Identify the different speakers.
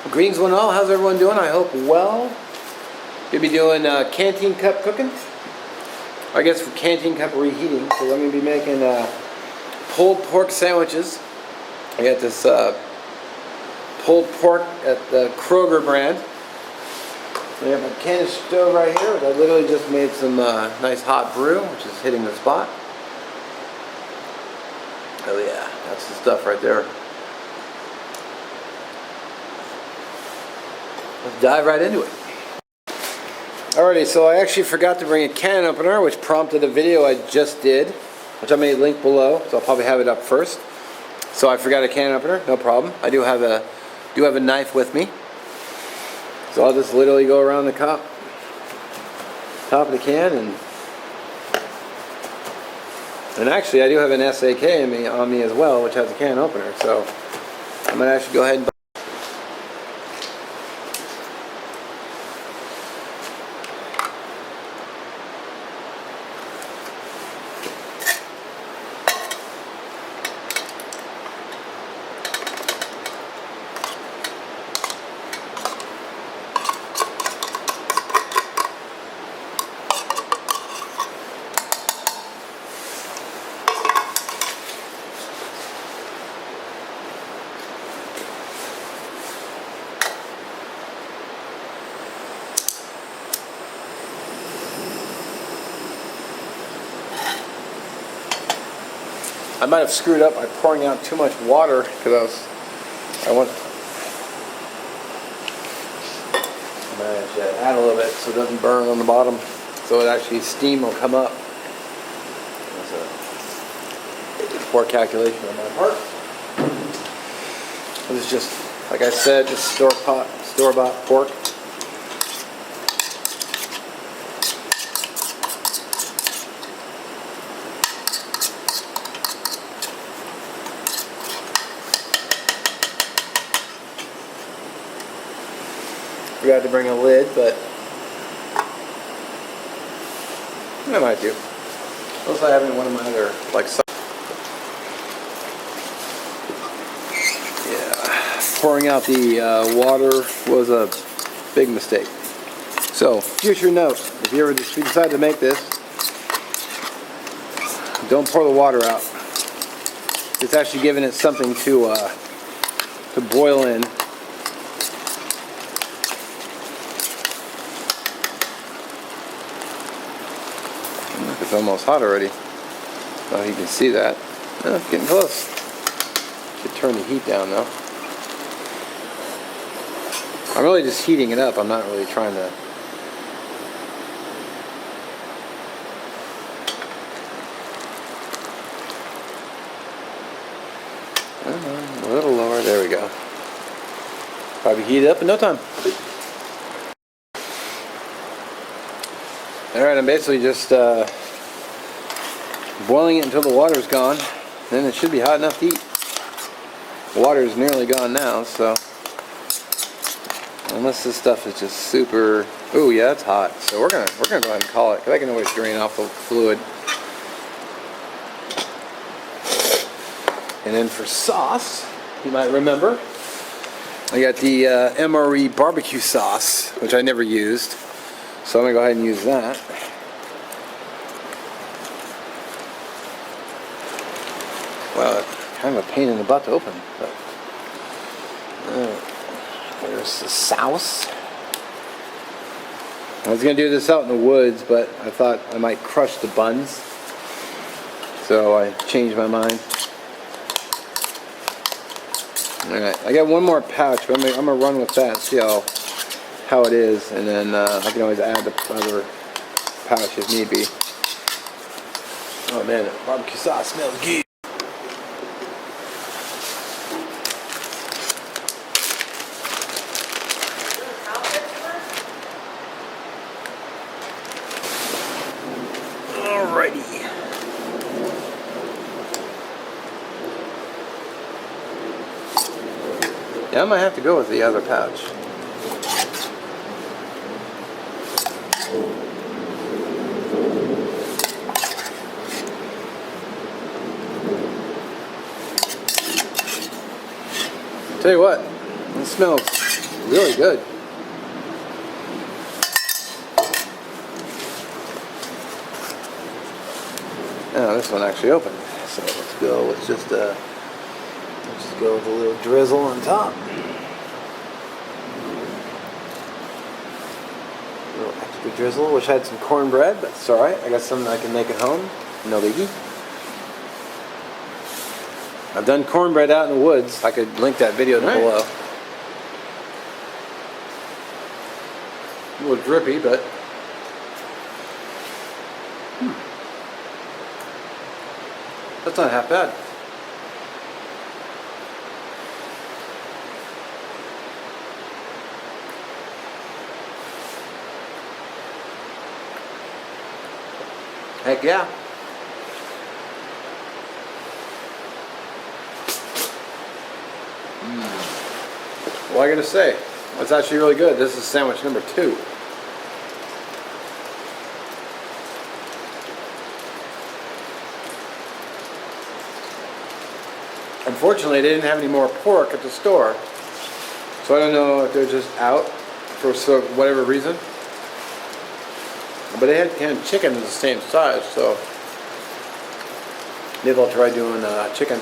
Speaker 1: Greetings one and all, how's everyone doing? I hope well. Gonna be doing Canteen cup cooking. I guess for Canteen cup reheating. So I'm gonna be making pulled pork sandwiches. I got this pulled pork at the Kroger brand. We have a can of stove right here. I literally just made some nice hot brew, which is hitting the spot. Oh yeah, that's the stuff right there. Let's dive right into it. Alrighty, so I actually forgot to bring a can opener, which prompted a video I just did, which I may link below, so I'll probably have it up first. So I forgot a can opener, no problem. I do have a knife with me. So I'll just literally go around the top of the can and actually I do have an SAK on me as well, which has a can opener. So I'm gonna actually go ahead and I might have screwed up by pouring out too much water because I'm gonna actually add a little bit so it doesn't burn on the bottom, so it actually steam will come up. That's a poor calculation on my part. This is just, like I said, just store-bought pork. Forgot to bring a lid, but I might do. Unless I have in one of my other, like, yeah, pouring out the water was a big mistake. So, future note: if you decide to make this, don't pour the water out. It's actually giving it something to boil in. It's almost hot already. Oh, you can see that. Oh, it's getting close. Should turn the heat down though. I'm really just heating it up. I'm not really trying to. A little lower. There we go. Probably heat it up in no time. Alright, I'm basically just boiling it until the water's gone. Then it should be hot enough to eat. The water is nearly gone now, so unless this stuff is just super. Oh yeah, it's hot. So we're gonna go ahead and call it, because I can always drain off the fluid. And then for sauce, you might remember, I got the MRE barbecue sauce, which I never used. So I'm gonna go ahead and use that. Well, kind of a pain in the butt to open, but there's the sauce. I was gonna do this out in the woods, but I thought I might crush the buns, so I changed my mind. All right, I got one more pouch, but I'm gonna run with that and see how it is, and then I can always add the other pouch if need be. Oh man, that barbecue sauce smells good. Alrighty. Yeah, I might have to go with the other pouch. Tell you what, it smells really good. Oh, this one actually opened. So let's go with just go with a little drizzle on top. A little extra drizzle. Wish I had some cornbread, but it's alright. I got something I can make at home. No biggie. I've done cornbread out in the woods. I could link that video below. A little drippy, but that's not half bad. Heck yeah. What am I gonna say? It's actually really good. This is sandwich number 2. Unfortunately, they didn't have any more pork at the store, so I don't know if they're just out for whatever reason. But they had canned chicken the same size, so maybe I'll try doing chicken.